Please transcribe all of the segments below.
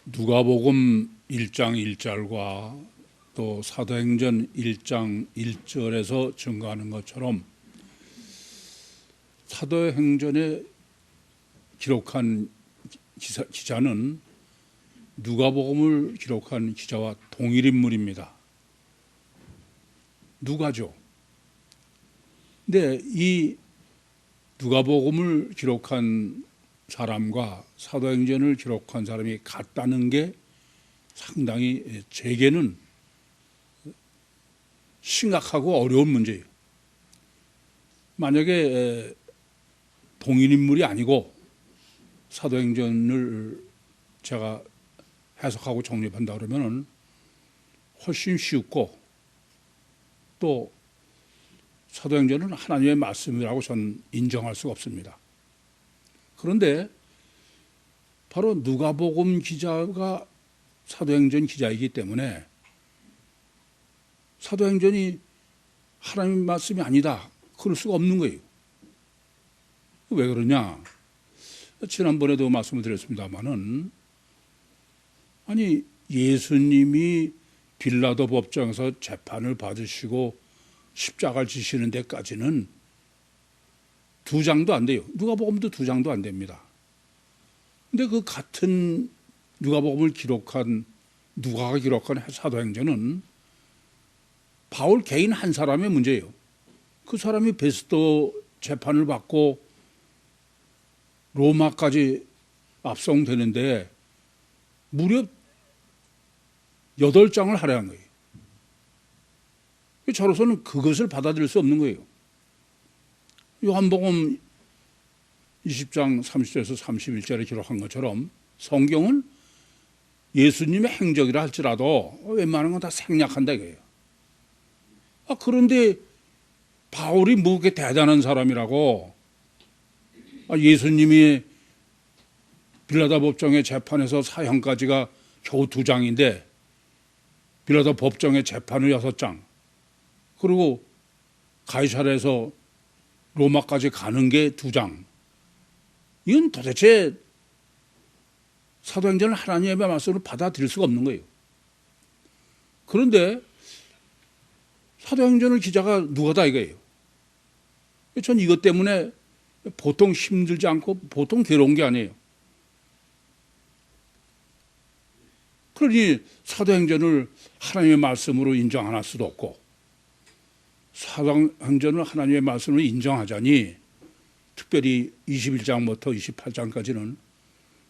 누가복음 1장 1절과 또 사도행전 1장 1절에서 증거하는 것처럼 사도행전에 기록한 기자는 누가복음을 기록한 기자와 동일 인물입니다. 누가죠. 근데 이 누가복음을 기록한 사람과 사도행전을 기록한 사람이 같다는 게 상당히 제게는 심각하고 어려운 문제예요. 만약에 동일 인물이 아니고 사도행전을 제가 해석하고 정립한다 그러면은 훨씬 쉽고 또 사도행전은 하나님의 말씀이라고 저는 인정할 수가 없습니다. 그런데 바로 누가복음 기자가 사도행전 기자이기 때문에 사도행전이 하나님의 말씀이 아니다 그럴 수가 없는 거예요. 왜 그러냐? 지난번에도 말씀을 드렸습니다마는 아니 예수님이 빌라도 법정에서 재판을 받으시고 십자가를 지시는 데까지는 2장도 안 돼요. 누가복음도 2장도 안 됩니다. 근데 그 같은 누가복음을 기록한 누가가 기록한 사도행전은 바울 개인 한 사람의 문제예요. 그 사람이 베스도 재판을 받고 로마까지 압송되는데 무려 8장을 할애한 거예요. 저로서는 그것을 받아들일 수 없는 거예요. 요한복음 20장 30절에서 31절에 기록한 것처럼 성경은 예수님의 행적이라 할지라도 웬만한 건 다 생략한다 이거예요. 그런데 바울이 뭐 그렇게 대단한 사람이라고 예수님이 빌라도 법정의 재판에서 사형까지가 겨우 2장인데 빌라도 법정의 재판은 6장 그리고 가이사랴에서 로마까지 가는 게 2장. 이건 도대체 사도행전을 하나님의 말씀으로 받아들일 수가 없는 거예요. 그런데 사도행전을 기자가 누가다 이거예요. 전 이것 때문에 보통 힘들지 않고 보통 괴로운 게 아니에요. 그러니 사도행전을 하나님의 말씀으로 인정 안 할 수도 없고 사도행전을 하나님의 말씀으로 인정하자니 특별히 21장부터 28장까지는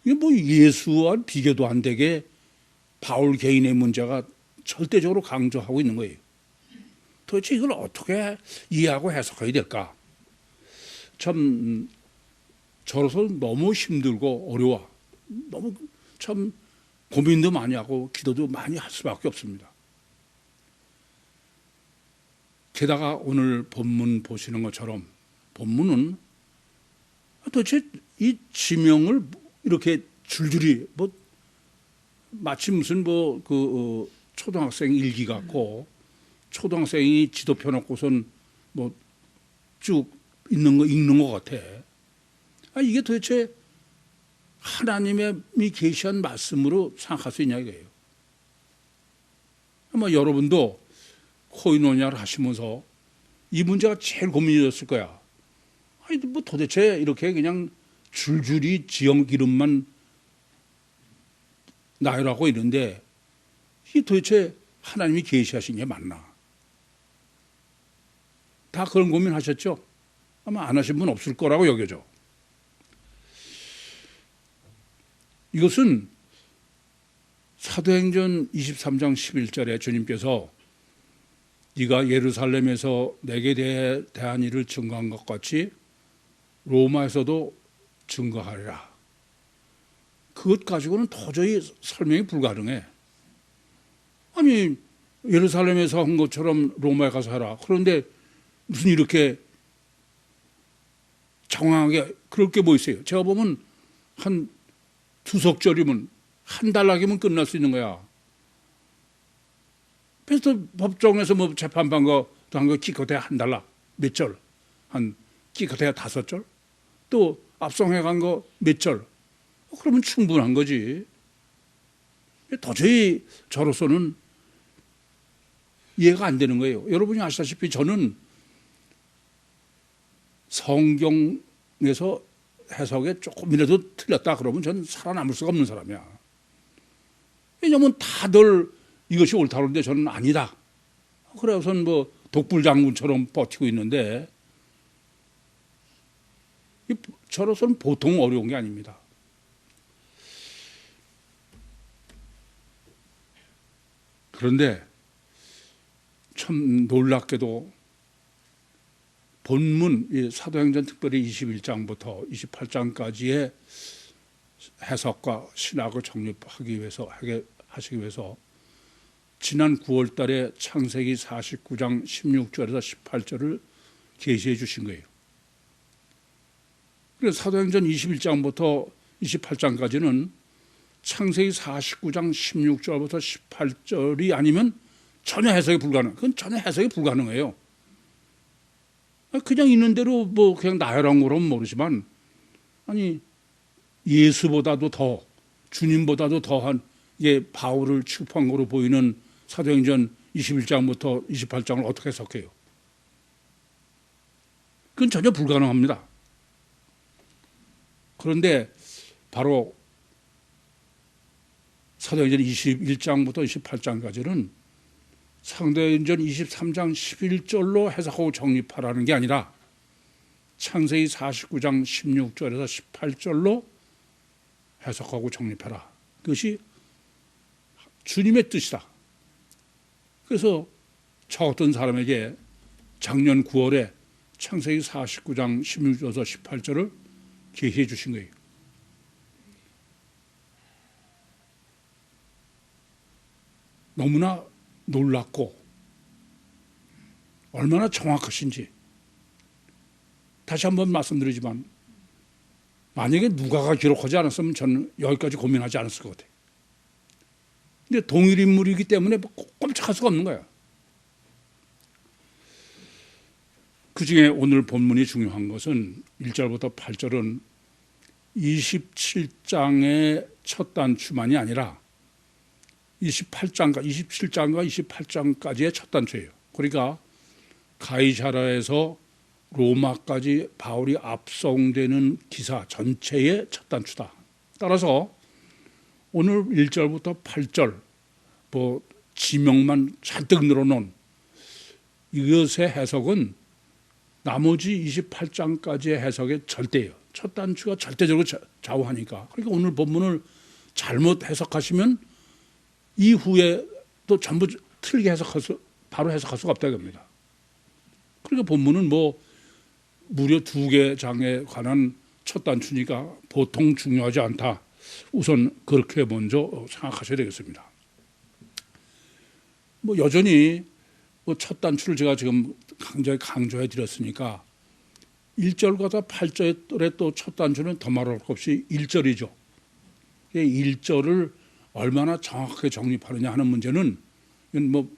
이게 뭐 예수와 비교도 안 되게 바울 개인의 문제가 절대적으로 강조하고 있는 거예요. 도대체 이걸 어떻게 이해하고 해석해야 될까? 참 저로서 너무 힘들고 어려워. 너무 참 고민도 많이 하고 기도도 많이 할 수밖에 없습니다. 게다가 오늘 본문 보시는 것처럼 본문은 도대체 이 지명을 이렇게 줄줄이 뭐 마치 무슨 초등학생 일기 같고 초등학생이 지도 펴놓고선 뭐 쭉 있는 거 읽는 것 같아. 이게 도대체 하나님이 계시한 말씀으로 생각할 수 있냐 이거예요. 아마 여러분도 코이노니아를 하시면서 이 문제가 제일 고민이 됐을 거야. 뭐 도대체 이렇게 그냥 줄줄이 지형 기름만 나열하고 있는데 이게 도대체 하나님이 계시하신 게 맞나? 다 그런 고민하셨죠? 아마 안 하신 분 없을 거라고 여겨져. 이것은 사도행전 23장 11절에 주님께서 네가 예루살렘에서 내게 대한 일을 증거한 것 같이 로마에서도 증거하리라. 그것 가지고는 도저히 설명이 불가능해. 아니 예루살렘에서 한 것처럼 로마에 가서 하라. 그런데 무슨 이렇게 장황하게 그럴 게 뭐 있어요. 제가 보면 한 2석절이면 한 달락이면 끝날 수 있는 거야. 그래서 법정에서 뭐 재판한 거 기껏해야 한 달락 몇 절, 한 기껏해야 5절, 또 압송해 간 거 몇 절, 그러면 충분한 거지. 도저히 저로서는 이해가 안 되는 거예요. 여러분이 아시다시피 저는 성경에서 해석에 조금이라도 틀렸다 그러면 저는 살아남을 수가 없는 사람이야. 왜냐하면 다들 이것이 옳다 그러는데 저는 아니다. 그래서는 뭐 독불장군처럼 버티고 있는데 저로서는 보통 어려운 게 아닙니다. 그런데 참 놀랍게도 본문 사도행전 특별히 21장부터 28장까지의 해석과 신학을 정립하기 위해서 하시기 위해서 지난 9월 달에 창세기 49장 16절에서 18절을 계시해 주신 거예요. 그래서 사도행전 21장부터 28장까지는 창세기 49장 16절부터 18절이 아니면 전혀 해석이 불가능. 그건 전혀 해석이 불가능해요. 그냥 있는 대로 뭐 그냥 나열한 거로는 모르지만 아니 예수보다도 더 주님보다도 더한 바울을 취급한 거로 보이는 사도행전 21장부터 28장을 어떻게 해석해요? 그건 전혀 불가능합니다. 그런데 바로 사도행전 21장부터 28장까지는 사도행전 23장 11절로 해석하고 정립하라는 게 아니라 창세기 49장 16절에서 18절로 해석하고 정립해라. 그것이 주님의 뜻이다. 그래서 저 어떤 사람에게 작년 9월에 창세기 49장 16절에서 18절을 계시해 주신 거예요. 너무나 놀랍고 얼마나 정확하신지 다시 한번 말씀드리지만 만약에 누가가 기록하지 않았으면 저는 여기까지 고민하지 않았을 것 같아요. 근데 동일 인물이기 때문에 꼼짝할 수가 없는 거예요. 그 중에 오늘 본문이 중요한 것은 1절부터 8절은 27장의 첫 단추만이 아니라 27장과 28장까지의 첫 단추예요. 그러니까 가이사랴에서 로마까지 바울이 압송되는 기사 전체의 첫 단추다. 따라서 오늘 1절부터 8절 뭐 지명만 잔뜩 늘어놓은 이것의 해석은 나머지 28장까지의 해석의 절대예요. 첫 단추가 절대적으로 좌우하니까. 그러니까 오늘 본문을 잘못 해석하시면 이후에 또 전부 틀리게 바로 해석할 수가 없다고 합니다. 그러니까 본문은 뭐 무려 2개 장에 관한 첫 단추니까 보통 중요하지 않다. 우선 그렇게 먼저 생각하셔야 되겠습니다. 뭐 여전히 첫 단추를 제가 지금 강조해 드렸으니까 1절과 8절의 또 첫 단추는 더 말할 것 없이 1절이죠. 1절을 얼마나 정확하게 정립하느냐 하는 문제는 뭐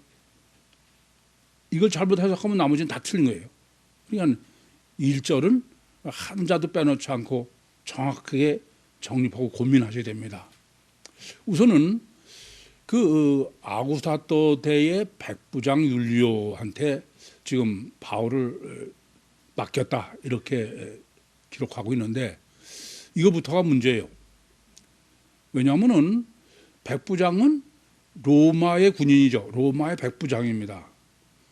이걸 잘못 해석하면 나머지는 다 틀린 거예요. 그러니까 1절은 한자도 빼놓지 않고 정확하게 정립하고 고민하셔야 됩니다. 우선은 그 아구사또 대의 백부장 율리오한테 지금 바울을 맡겼다 이렇게 기록하고 있는데 이거부터가 문제예요. 왜냐하면은 백부장은 로마의 군인이죠. 로마의 백부장입니다.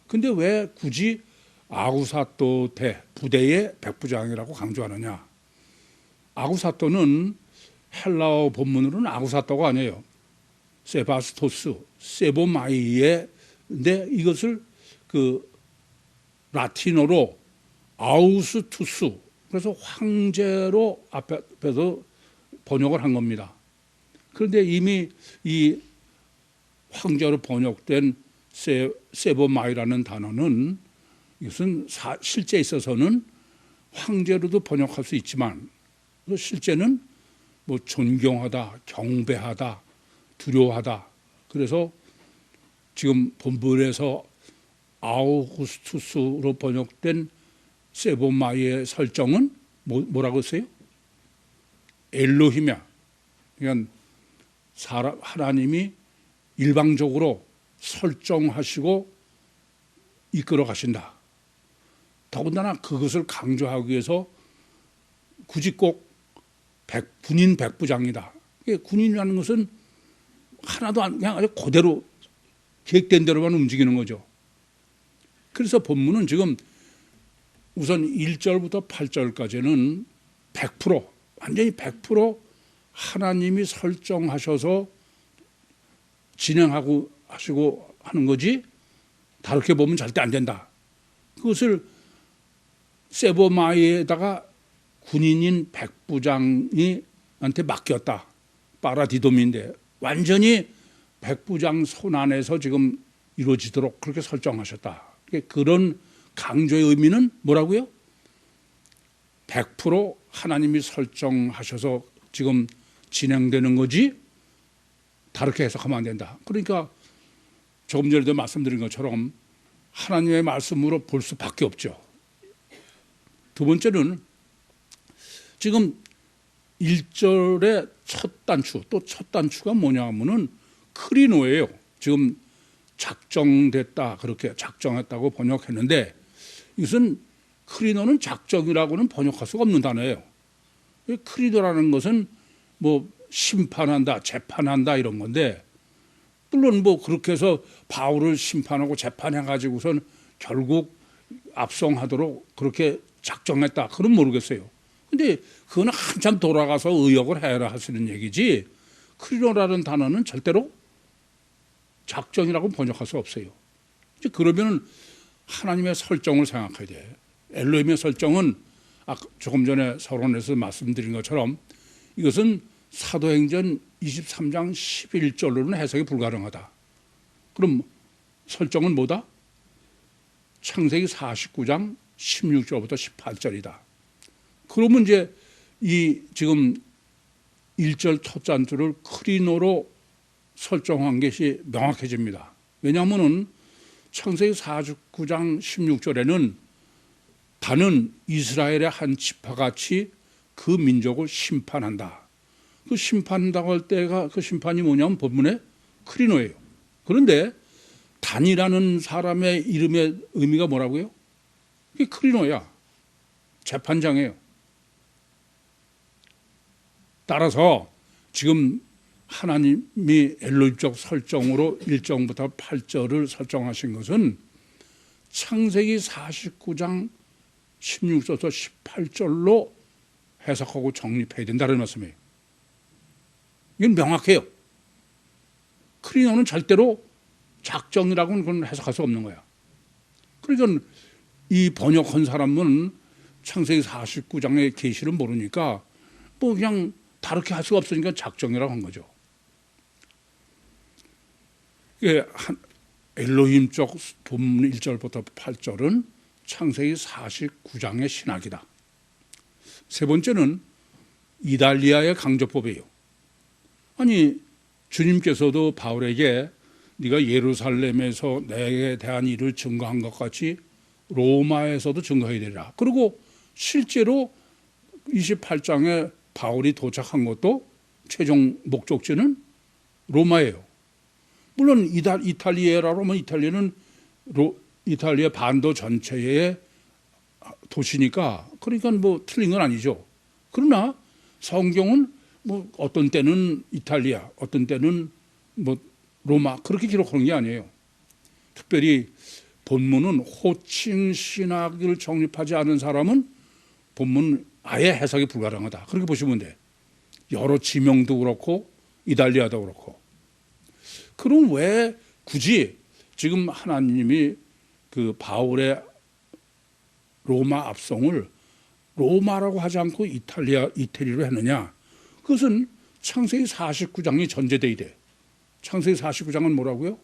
근데 왜 굳이 아구사또 대 부대의 백부장이라고 강조하느냐? 아구사또는 헬라어 본문으로는 아구사또가 아니에요. 세바스토스, 세보마이에 근데 이것을 그 라틴어로 아우스투스 그래서 황제로 앞에서 번역을 한 겁니다. 그런데 이미 이 황제로 번역된 세보마이라는 단어는 이것은 실제 있어서는 황제로도 번역할 수 있지만 실제는 뭐 존경하다, 경배하다, 두려워하다. 그래서 지금 본문에서 아우구스투스로 번역된 세보마이의 설정은 뭐라고 했어요? 엘로힘이야. 그러니까 하나님이 일방적으로 설정하시고 이끌어 가신다. 더군다나 그것을 강조하기 위해서 굳이 꼭 군인 백부장이다. 군인이라는 것은 하나도 그냥 아주 그대로 계획된 대로만 움직이는 거죠. 그래서 본문은 지금 우선 1절부터 8절까지는 100% 완전히 100% 하나님이 설정하셔서 진행하고 하시고 하는 거지 다르게 보면 절대 안 된다. 그것을 세보마이에다가 군인인 백부장이한테 맡겼다. 파라디돔인데 완전히 백부장 손 안에서 지금 이루어지도록 그렇게 설정하셨다. 그런 강조의 의미는 뭐라고요? 100% 하나님이 설정하셔서 지금 진행되는 거지 다르게 해석하면 안 된다. 그러니까 조금 전에도 말씀드린 것처럼 하나님의 말씀으로 볼 수밖에 없죠. 두 번째는 지금 1절의 첫 단추, 또 첫 단추가 뭐냐 하면은 크리노예요. 지금 작정됐다, 그렇게 작정했다고 번역했는데 이것은 크리노는 작정이라고는 번역할 수가 없는 단어예요. 크리노라는 것은 뭐 심판한다, 재판한다 이런 건데 물론 뭐 그렇게 해서 바울을 심판하고 재판해가지고선 결국 압송하도록 그렇게 작정했다. 그건 모르겠어요. 근데 그건 한참 돌아가서 의역을 해라 하시는 얘기지 크리노라는 단어는 절대로 작정이라고 번역할 수 없어요. 이제 그러면 하나님의 설정을 생각해야 돼. 엘로힘의 설정은 조금 전에 서론에서 말씀드린 것처럼 이것은 사도행전 23장 11절로는 해석이 불가능하다. 그럼 설정은 뭐다? 창세기 49장 16절부터 18절이다. 그러면 이제 이 지금 1절 첫 단추를 크리노로 설정한 것이 명확해집니다. 왜냐하면 창세기 49장 16절에는 다는 이스라엘의 한 지파같이 그 민족을 심판한다. 그 심판한다고 할 때가 그 심판이 뭐냐면 본문에 크리노예요. 그런데 단이라는 사람의 이름의 의미가 뭐라고요? 그게 크리노야. 재판장이에요. 따라서 지금 하나님이 엘로힘적 설정으로 1절부터 8절을 설정하신 것은 창세기 49장 16절부터 18절로 해석하고 정립해야 된다는 말씀이에요. 이건 명확해요. 크리노는 절대로 작정이라고는 그건 해석할 수 없는 거야. 그러니까 이 번역한 사람은 창세기 49장의 계시를 모르니까 뭐 그냥 다르게 할 수가 없으니까 작정이라고 한 거죠. 엘로힘 쪽 본문 1절부터 8절은 창세기 49장의 신학이다. 세 번째는 이달리아의 강조법이에요. 아니 주님께서도 바울에게 네가 예루살렘에서 내게 대한 일을 증거한 것 같이 로마에서도 증거해야 되리라. 그리고 실제로 28장에 바울이 도착한 것도 최종 목적지는 로마예요. 물론 이탈리아라고 하면 이탈리아는 이탈리아 반도 전체의 도시니까 그러니까 뭐 틀린 건 아니죠. 그러나 성경은 뭐 어떤 때는 이탈리아, 어떤 때는 뭐 로마 그렇게 기록하는 게 아니에요. 특별히 본문은 호칭 신학을 정립하지 않은 사람은 본문 아예 해석이 불가능하다. 그렇게 보시면 돼. 여러 지명도 그렇고 이달리아도 그렇고. 그럼 왜 굳이 지금 하나님이 그 바울의 로마 압송을 로마라고 하지 않고 이태리로 했느냐? 그것은 창세기 49장이 전제돼야 돼. 창세기 49장은 뭐라고요?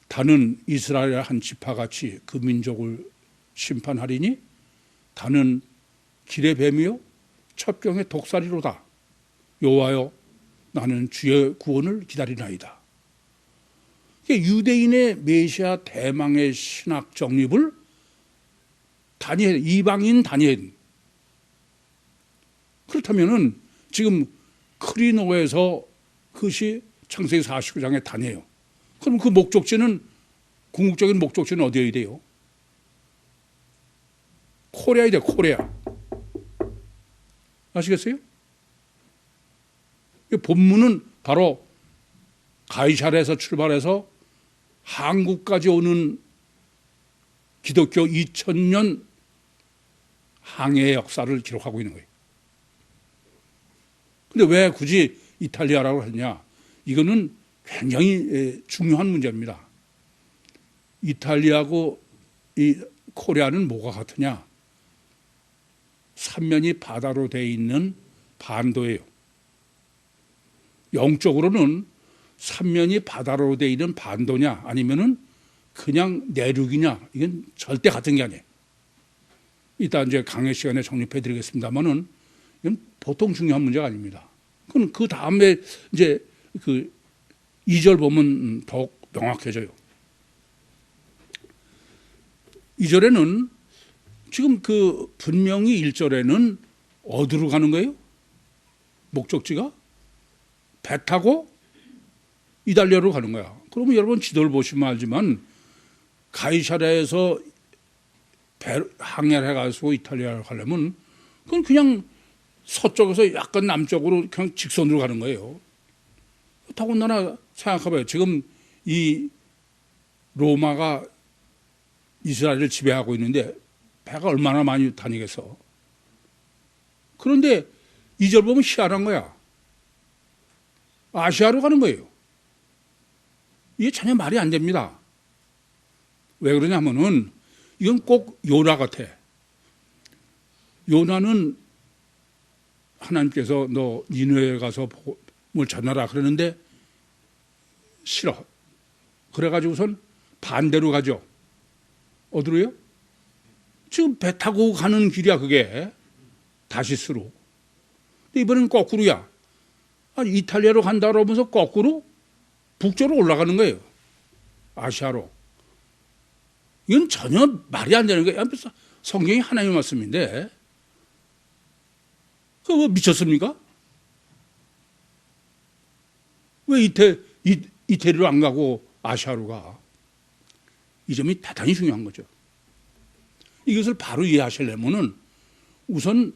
다는 이스라엘의 한 지파같이 그 민족을 심판하리니 다는 길의 뱀이요 첩경의 독사리로다. 여호와여 나는 주의 구원을 기다리나이다. 유대인의 메시아 대망의 신학 정립을 이방인 다니엘. 그렇다면은 지금 크리노에서 그것이 창세기 49장의 단이에요. 그럼 그 목적지는, 궁극적인 목적지는 어디여야 돼요? 코리아에 돼, 코리아. 아시겠어요? 본문은 바로 가이사랴에서 출발해서 한국까지 오는 기독교 2000년 항해의 역사를 기록하고 있는 거예요. 근데 왜 굳이 이탈리아라고 했냐? 이거는 굉장히 중요한 문제입니다. 이탈리아하고 이 코리아는 뭐가 같으냐? 삼면이 바다로 되어 있는 반도예요. 영적으로는 삼면이 바다로 되어 있는 반도냐 아니면은 그냥 내륙이냐, 이건 절대 같은 게 아니에요. 이따 이제 강의 시간에 정립해 드리겠습니다만은 이건 보통 중요한 문제가 아닙니다. 그건 그 다음에 이제 그 2절 보면 더욱 명확해져요. 2절에는 지금 그 분명히 1절에는 어디로 가는 거예요? 목적지가? 배 타고 이탈리아로 가는 거야. 그러면 여러분 지도를 보시면 알지만 가이사랴에서 항해를 해가지고 이탈리아로 가려면 그건 그냥 서쪽에서 약간 남쪽으로 그냥 직선으로 가는 거예요. 더군다나 생각해봐요. 지금 이 로마가 이스라엘을 지배하고 있는데 배가 얼마나 많이 다니겠어. 그런데 2절 보면 희한한 거야. 아시아로 가는 거예요. 이게 전혀 말이 안 됩니다. 왜 그러냐면은 이건 꼭 요나 같아. 요나는 하나님께서 너 니느웨에 가서 뭘 전하라 그러는데 싫어. 그래가지고선 반대로 가죠. 어디로요? 지금 배 타고 가는 길이야 그게. 다시스로. 근데 이번엔 거꾸로야. 아니, 이탈리아로 간다 그러면서 거꾸로 북쪽으로 올라가는 거예요. 아시아로. 이건 전혀 말이 안 되는 거예요. 성경이 하나님의 말씀인데 그거 뭐 미쳤습니까? 왜 이태리로 안 가고 아시아로 가? 이 점이 대단히 중요한 거죠. 이것을 바로 이해하시려면은 우선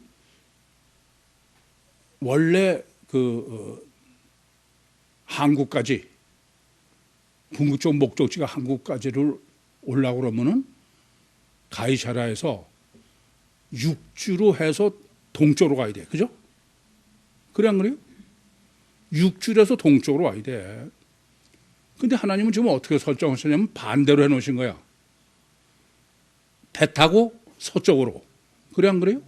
원래 한국까지 궁극적 목적지가 한국까지를 올라고 그러면은 가이사랴에서 육주로 해서 동쪽으로 가야 돼. 그죠? 그래 안 그래요? 육주로 해서 동쪽으로 와야 돼. 근데 하나님은 지금 어떻게 설정하셨냐면 반대로 해 놓으신 거야. 배 타고 서쪽으로. 그래 안 그래요?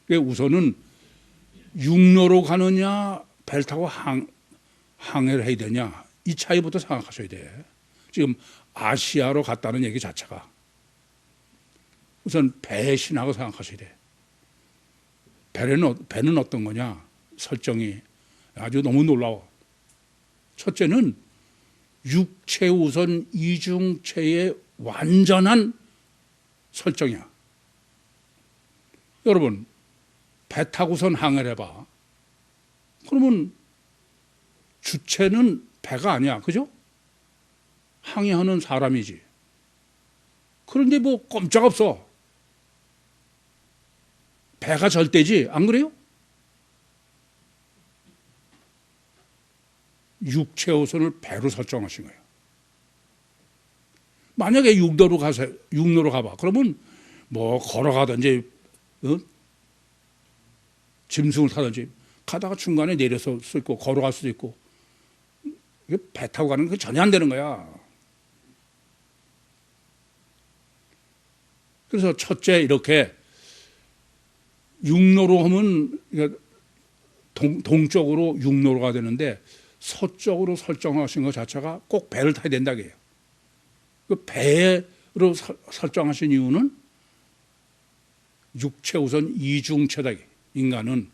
우선은 육로로 가느냐 배를 타고 항해를 해야 되냐 이 차이부터 생각하셔야 돼. 지금 아시아로 갔다는 얘기 자체가 우선 배의 신학을 생각하셔야 돼. 배는 어떤 거냐 설정이 아주 너무 놀라워. 첫째는 육체 우선 이중체의 완전한 설정이야. 여러분 배 타고선 항해를 해봐. 그러면 주체는 배가 아니야. 그죠? 항해하는 사람이지. 그런데 뭐 꼼짝없어. 배가 절대지. 안 그래요? 육체 우선을 배로 설정하신 거예요. 만약에 육로로 가봐. 그러면 뭐 걸어가든지 짐승을 타든지 가다가 중간에 내려서 수 있고 걸어갈 수도 있고 배 타고 가는 게 전혀 안 되는 거야. 그래서 첫째 이렇게 육로로 하면 동쪽으로 육로로 가야 되는데 서쪽으로 설정하신 것 자체가 꼭 배를 타야 된다고 해요. 그 배로 설정하신 이유는 육체 우선 이중체다. 인간은.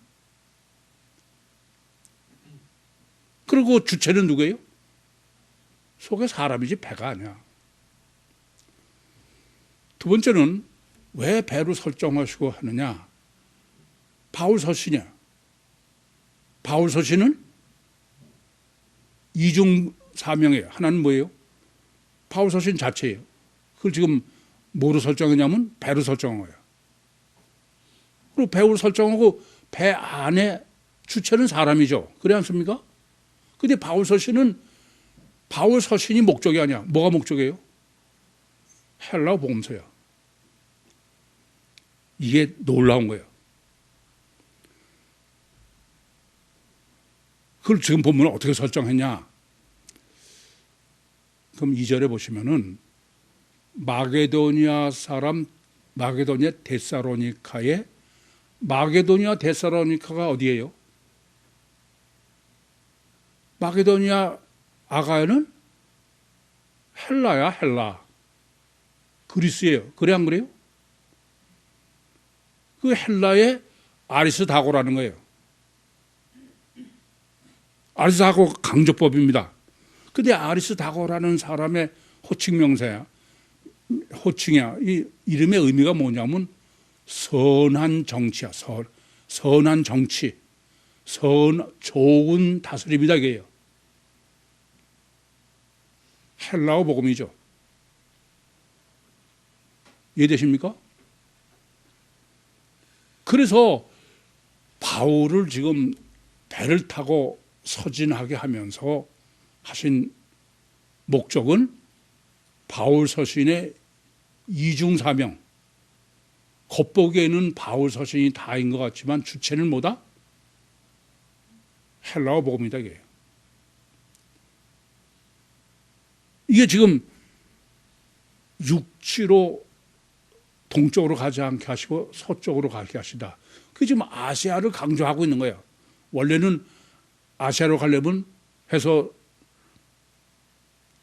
그리고 주체는 누구예요? 속에 사람이지 배가 아니야. 두 번째는 왜 배로 설정하시고 하느냐? 바울 서신이야. 바울 서신은 이중 사명이에요. 하나는 뭐예요? 바울 서신 자체예요. 그걸 지금 뭐로 설정했냐면 배로 설정한 거예요. 그리고 배를 설정하고 배 안에 주체는 사람이죠. 그렇지 않습니까? 근데 바울 서신이 목적이 아니야. 뭐가 목적이에요? 헬라어 복음서야. 이게 놀라운 거예요. 그걸 지금 본문을 어떻게 설정했냐? 그럼 2절에 보시면은 마게도니아 데살로니카가 어디예요? 마게도니아 아가야는 헬라야, 헬라. 그리스예요. 그래 안 그래요? 그 헬라의 아리스다고라는 거예요. 아리스다고 강조법입니다. 근데 아리스다고라는 사람의 호칭이야. 이 이름의 의미가 뭐냐면 선한 정치야. 선한 정치. 좋은 다스림이다 이게요. 헬라어 복음이죠. 이해되십니까? 그래서 바울을 지금 배를 타고 서진하게 하면서 하신 목적은 바울 서신의 이중사명, 겉보기에는 바울 서신이 다인 것 같지만 주체는 뭐다? 헬라어 복음이다 이게. 이게 지금 육지로 동쪽으로 가지 않게 하시고 서쪽으로 가게 하시다. 그게 지금 아시아를 강조하고 있는 거예요. 원래는 아시아로 가려면 해서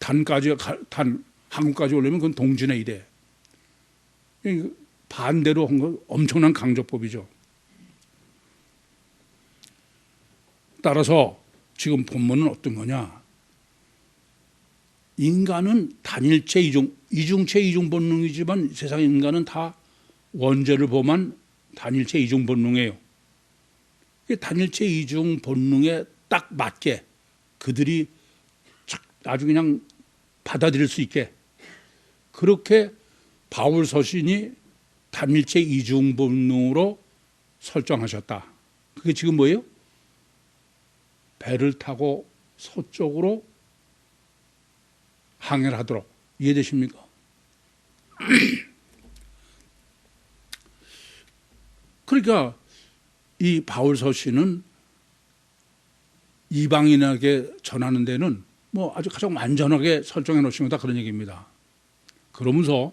한국까지 오려면 그건 동진에 이래. 반대로 한 건 엄청난 강조법이죠. 따라서 지금 본문은 어떤 거냐? 인간은 단일체 이중체 이중 본능이지만 세상 인간은 다 원죄를 범한 단일체 이중 본능이에요. 단일체 이중 본능에 딱 맞게 그들이 아주 그냥 받아들일 수 있게 그렇게 바울 서신이 단일체 이중 본능으로 설정하셨다. 그게 지금 뭐예요? 배를 타고 서쪽으로 항해를 하도록. 이해되십니까? 그러니까 이 바울 서신은 이방인에게 전하는 데는 뭐 아주 가장 완전하게 설정해 놓으신 거다 그런 얘기입니다. 그러면서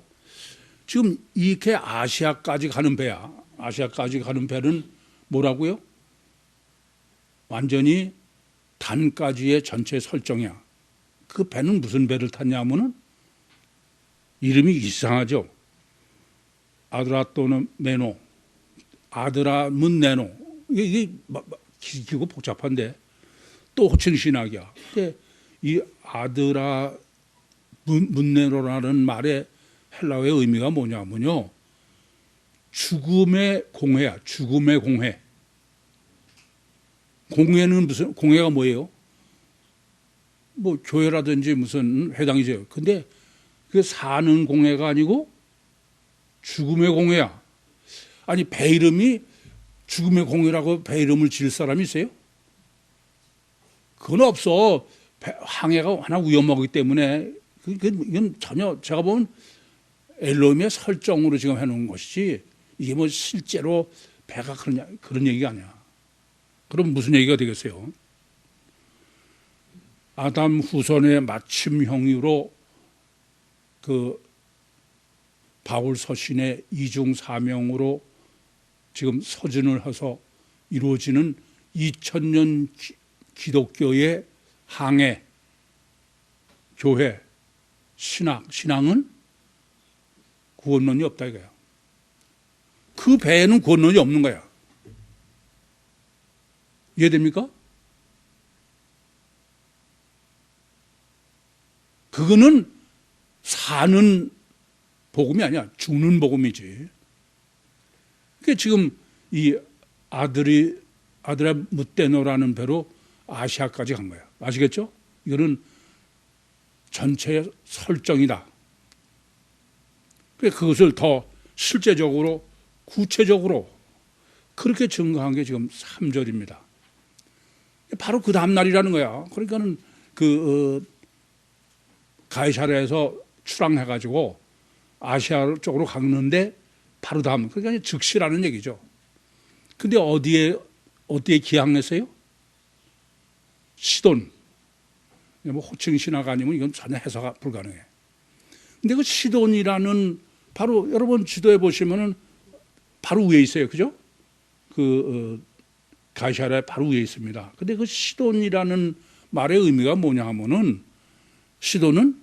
지금 이렇게 아시아까지 가는 배야. 아시아까지 가는 배는 뭐라고요? 완전히 단까지의 전체 설정이야. 그 배는 무슨 배를 탔냐 하면은 이름이 이상하죠. 아드라토메노, 아드라문네노. 이게 기고 복잡한데 또 호칭 신학이야. 근데 이 아드라문네노라는 말의 헬라어의 의미가 뭐냐면요. 죽음의 공회야. 죽음의 공회. 공회가 뭐예요? 뭐 교회라든지 무슨 회당이죠. 근데 그게 사는 공회가 아니고 죽음의 공회야. 아니 배 이름이 죽음의 공회라고 배 이름을 지을 사람이 있어요? 그건 없어. 항해가 워낙 위험하기 때문에 이건 전혀 제가 보면 엘로힘의 설정으로 지금 해놓은 것이지 이게 뭐 실제로 배가 그런 얘기가 아니야. 그럼 무슨 얘기가 되겠어요? 아담 후손의 마침형으로 그 바울 서신의 이중 사명으로 지금 서진을 해서 이루어지는 2000년 기독교의 항해, 교회, 신앙은 구원론이 없다 이거야. 그 배에는 구원론이 없는 거야. 이해됩니까? 그거는 사는 복음이 아니야. 죽는 복음이지. 그게 지금 이 아들이 아드라무떼노라는 배로 아시아까지 간 거야. 아시겠죠? 이거는 전체의 설정이다. 그것을 더 실제적으로 구체적으로 그렇게 증거한 게 지금 3절입니다. 바로 그 다음 날이라는 거야. 그러니까는 가이사랴에서 출항해가지고 아시아 쪽으로 갔는데 바로 다음, 그러니까 즉시라는 얘기죠. 근데 어디에 기항했어요? 시돈. 뭐 호칭 신화가 아니면 이건 전혀 해석이 불가능해. 근데 그 시돈이라는 바로 여러분 지도에 보시면은 바로 위에 있어요. 그죠? 가이사랴 바로 위에 있습니다. 근데 그 시돈이라는 말의 의미가 뭐냐 하면은 시돈은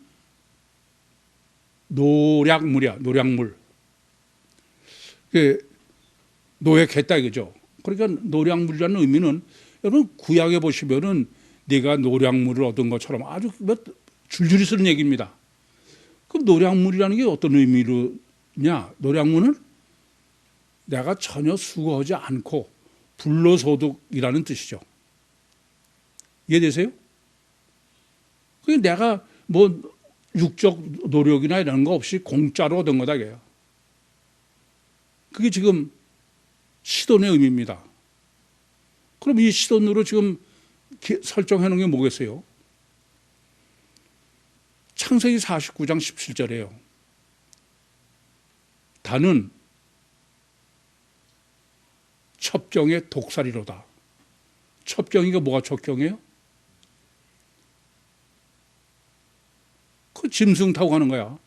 노략물이야. 노략물. 노획했다 이거죠. 그러니까 노략물이라는 의미는 여러분 구약에 보시면은 네가 노략물을 얻은 것처럼 아주 줄줄이 쓰는 얘기입니다. 그럼 노략물이라는 게 어떤 의미로냐? 노략물은 내가 전혀 수고하지 않고 불로소득이라는 뜻이죠. 이해되세요? 그게 내가 뭐 육적 노력이나 이런 거 없이 공짜로 얻은 거다 이게요. 그게 지금 시돈의 의미입니다. 그럼 이 시돈으로 지금 설정해 놓은 게 뭐겠어요? 창세기 49장 17절이에요. 다는 첩경의 독살이로다. 첩경이가 뭐가 첩경이에요? 그 짐승 타고 가는 거야.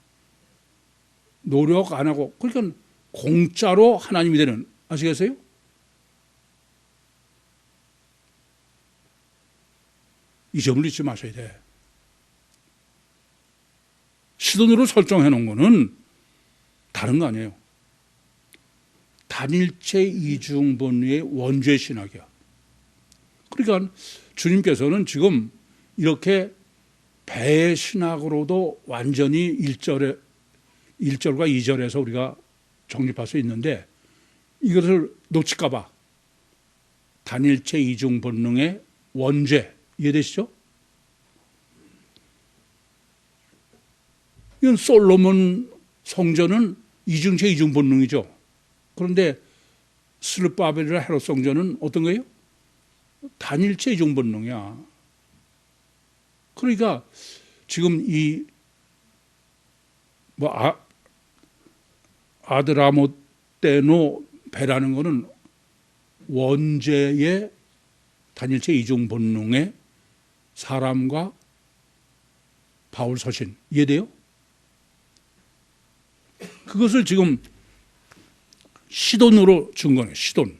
노력 안 하고. 그러니까 공짜로 하나님이 되는, 아시겠어요? 이 점을 잊지 마셔야 돼. 시돈으로 설정해 놓은 거는 다른 거 아니에요. 단일체 이중본류의 원죄 신학이야. 그러니까 주님께서는 지금 이렇게 배의 신학으로도 완전히 1절과 2절에서 우리가 정립할 수 있는데 이것을 놓칠까 봐 단일체 이중본능의 원죄, 이해되시죠? 이건 솔로몬 성전은 이중체 이중본능이죠. 그런데 스룹바벨이나 헤롯 성전은 어떤 거예요? 단일체 이중본능이야. 그러니까 지금 이 아드라모떼노 배라는 거는 원죄의 단일체 이중본능의 사람과 바울 서신, 이해돼요? 그것을 지금 시돈으로 준 거네, 시돈.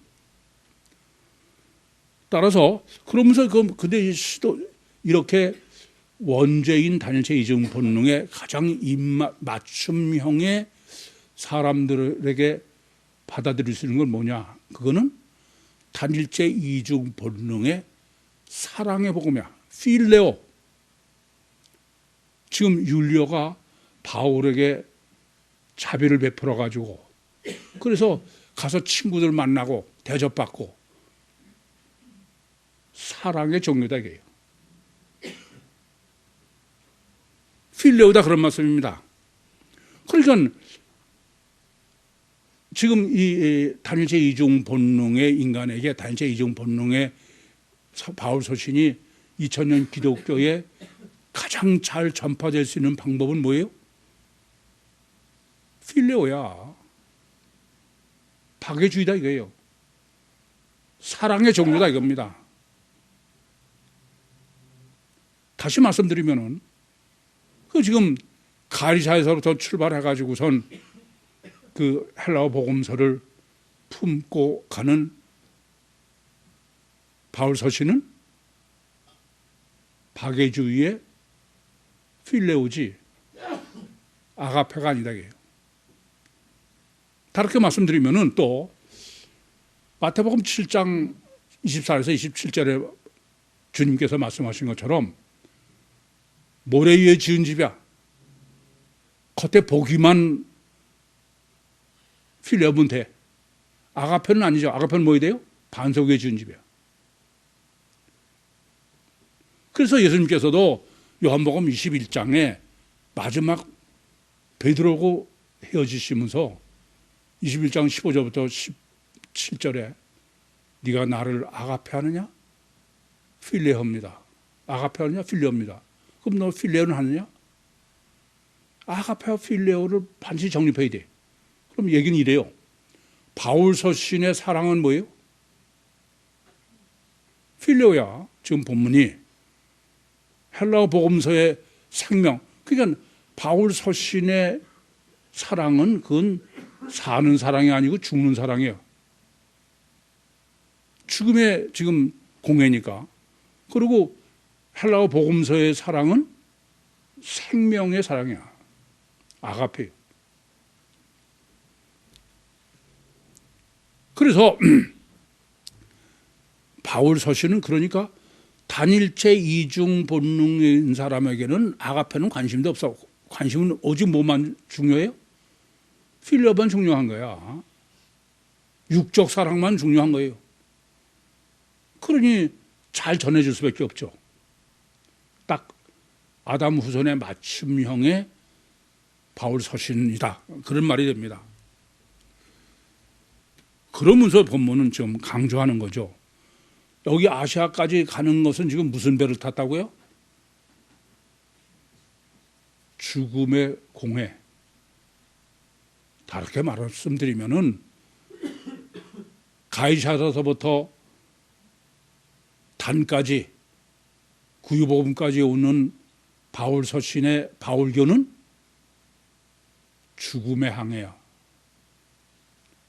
따라서 그러면서 근데 시돈 이렇게 원죄인 단일체 이중 본능의 가장 맞춤형의 사람들에게 받아들일 수 있는 건 뭐냐? 그거는 단일체 이중 본능의 사랑의 복음이야. 필레오. 지금 율리오가 바울에게 자비를 베풀어 가지고 그래서 가서 친구들 만나고 대접받고 사랑의 종류다 이게요. 필레오다 그런 말씀입니다. 그러니까 지금 이 단일체 이중 본능의 인간에게 단일체 이중 본능의 바울 서신이 2000년 기독교에 가장 잘 전파될 수 있는 방법은 뭐예요? 필레오야. 박애주의다 이거예요. 사랑의 종류다 이겁니다. 다시 말씀드리면은 그 지금 가이사랴에서부터 출발해가지고선 그 헬라어 복음서를 품고 가는 바울 서신은 박애주의의 필레오지 아가페가 아니다 이게요. 다르게 말씀드리면은 또 마태복음 7장 24에서 27절에 주님께서 말씀하신 것처럼 모래 위에 지은 집이야. 겉에 보기만 필레오면 돼. 아가페는 아니죠. 아가페는 뭐야 돼요? 반석 위에 지은 집이야. 그래서 예수님께서도 요한복음 21장에 마지막 베드로하고 헤어지시면서 21장 15절부터 17절에 네가 나를 아가페하느냐? 필레어입니다. 아가페하느냐? 필레어입니다. 그럼 너 필레어는 하느냐? 아가페와 필레어를 반드시 정립해야 돼. 그럼 얘기는 이래요. 바울 서신의 사랑은 뭐예요? 필레오야. 지금 본문이 헬라어 복음서의 생명. 그러니까 바울 서신의 사랑은 그건 사는 사랑이 아니고 죽는 사랑이에요. 죽음의 지금 공회니까. 그리고 헬라어 복음서의 사랑은 생명의 사랑이야. 아가페. 그래서 바울 서신은 그러니까 단일체 이중 본능인 사람에게는 아가페는 관심도 없어. 관심은 오직 뭐만 중요해요? 필레오만 중요한 거야. 육적 사랑만 중요한 거예요. 그러니 잘 전해줄 수밖에 없죠. 딱 아담 후손의 맞춤형의 바울 서신이다. 그런 말이 됩니다. 그러면서 본문은 좀 강조하는 거죠. 여기 아시아까지 가는 것은 지금 무슨 배를 탔다고요? 죽음의 공회. 다르게 말씀드리면은 가이사랴서부터 단까지 구유복음까지 오는 바울 서신의 바울교는 죽음의 항해야.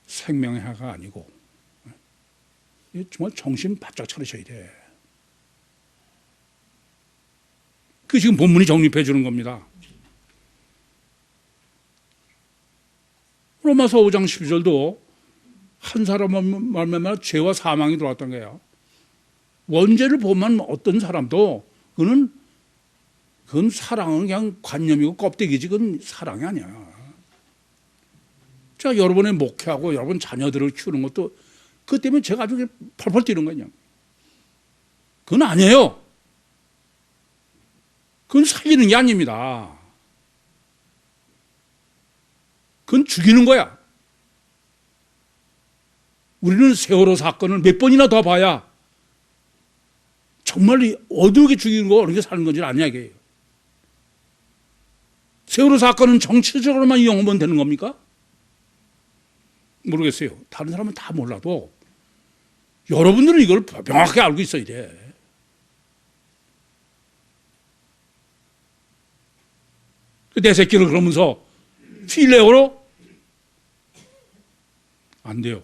생명의 항해가 아니고. 정말 정신 바짝 차리셔야 돼. 그 지금 본문이 정립해 주는 겁니다. 로마서 5장 12절도 한 사람만 말미암아 죄와 사망이 들어왔던 거예요. 원죄를 보면 어떤 사람도 그건 사랑은 그냥 관념이고 껍데기지 그건 사랑이 아니야. 자, 여러분의 목회하고 여러분 자녀들을 키우는 것도 그것 때문에 제가 아주 펄펄 뛰는 거냐. 그건 아니에요. 그건 살리는 게 아닙니다. 그건 죽이는 거야. 우리는 세월호 사건을 몇 번이나 더 봐야 정말 어두게 죽이는 거 어떻게 사는 건지 아냐 이게요. 세월호 사건은 정치적으로만 이용하면 되는 겁니까? 모르겠어요. 다른 사람은 다 몰라도 여러분들은 이걸 명확하게 알고 있어야 돼. 내 새끼를 그러면서 필레오로 안 돼요.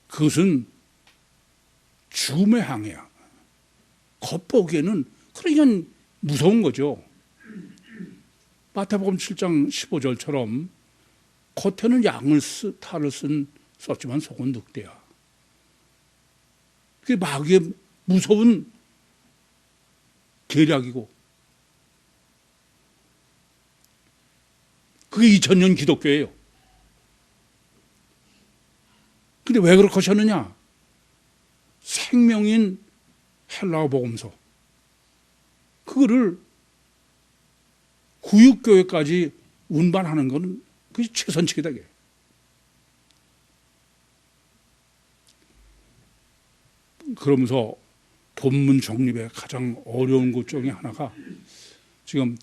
그것은 죽음의 항해야. 겉보기에는 그러니까 무서운 거죠. 마태복음 7장 15절처럼 겉에는 양을 탈을 썼지만 속은 늑대야. 그게 마귀의 무서운 계략이고 그게 2000년 기독교예요. 근데 왜 그렇게 하셨느냐? 생명인 헬라어 복음서 그거를 구육교회까지 운반하는 건 그게 최선책이다. 그러면서 본문 정립의 가장 어려운 것 중에 하나가 지금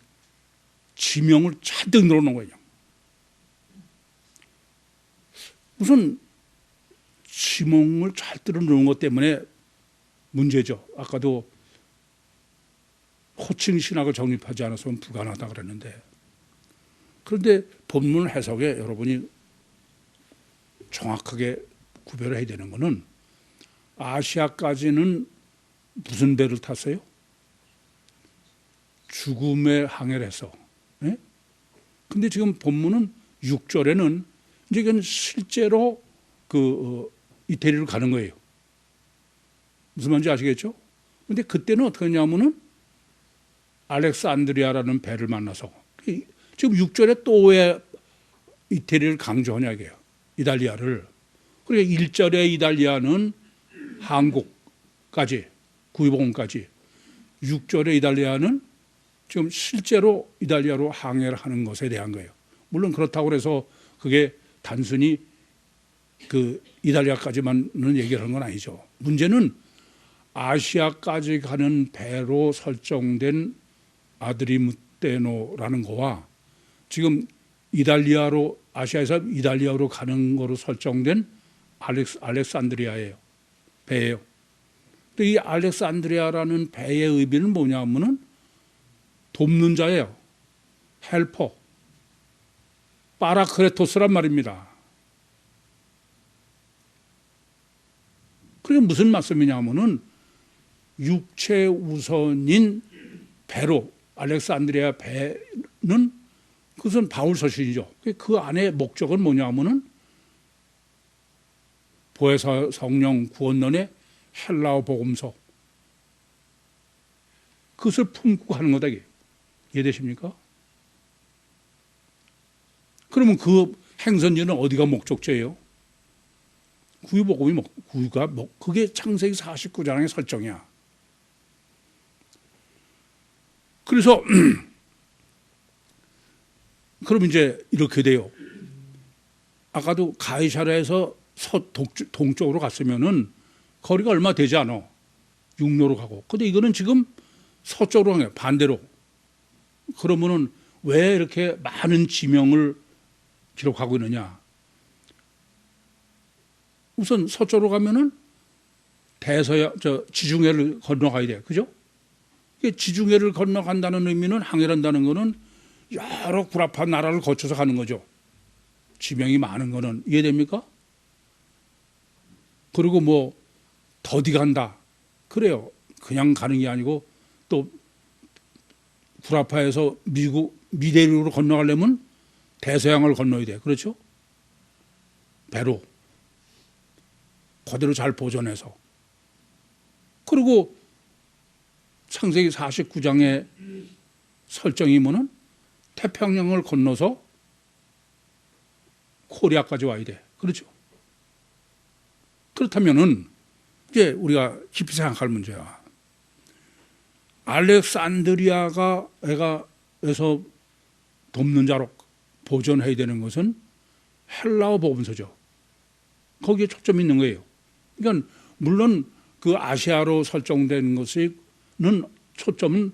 지명을 잔뜩 늘어놓은 거예요. 우선 지명을 잘 늘어놓은 것 때문에 문제죠. 아까도 호칭 신학을 정립하지 않았으면 불가능하다 그랬는데, 그런데 본문 해석에 여러분이 정확하게 구별을 해야 되는 것은 아시아까지는 무슨 배를 탔어요? 죽음의 항해를 해서. 네? 근데 지금 본문은 6절에는 이제 이건 실제로 이태리로 가는 거예요. 무슨 말인지 아시겠죠? 근데 그때는 어떻게 했냐면은 알렉산드리아라는 배를 만나서 지금 6절에 또 왜 이태리를 강조하냐 이게요. 이달리아를. 그러니까 1절의 이달리아는 한국까지, 구이복음까지, 6절의 이달리아는 지금 실제로 이달리아로 항해를 하는 것에 대한 거예요. 물론 그렇다고 해서 그게 단순히 그 이달리아까지만은 얘기를 하는 건 아니죠. 문제는 아시아까지 가는 배로 설정된 아드리무테노라는 거와 지금 이달리아로, 아시아에서 이달리아로 가는 거로 설정된 알렉산드리아예요. 배예요. 근데 이 알렉산드리아라는 배의 의미는 뭐냐면은 돕는 자예요. 헬퍼. 파라크레토스란 말입니다. 그게 무슨 말씀이냐면은 육체 우선인 배로, 알렉산드리아 배는 그것은 바울 서신이죠. 그 안에 목적은 뭐냐면은 보혜사 성령 구원론의 헬라어 복음서, 그것을 품고 하는 거다. 이해되십니까? 그러면 그 행선지는 어디가 목적지예요? 구유복음이 구유가 그게 창세기 49장의 설정이야. 그래서 그럼 이제 이렇게 돼요. 아까도 가이사랴에서 동쪽으로 갔으면은 거리가 얼마 되지 않아. 육로로 가고. 근데 이거는 지금 서쪽으로 가요. 반대로. 그러면은 왜 이렇게 많은 지명을 기록하고 있느냐? 우선 서쪽으로 가면은 지중해를 건너가야 돼. 그죠? 지중해를 건너간다는 의미는 항해한다는 거는 여러 구라파 나라를 거쳐서 가는 거죠. 지명이 많은 거는. 이해됩니까? 그리고 뭐 더디 간다. 그래요. 그냥 가는 게 아니고 또 구라파에서 미대륙으로 건너가려면 대서양을 건너야 돼. 그렇죠? 배로. 그대로 잘 보존해서. 그리고 창세기 49장의 설정이면은 태평양을 건너서 코리아까지 와야 돼. 그렇죠? 그렇다면은 이제 우리가 깊이 생각할 문제야. 알렉산드리아가 에서 돕는 자로 보존해야 되는 것은 헬라어 복음서죠. 거기에 초점이 있는 거예요. 그러니까 물론 그 아시아로 설정된 것은 초점은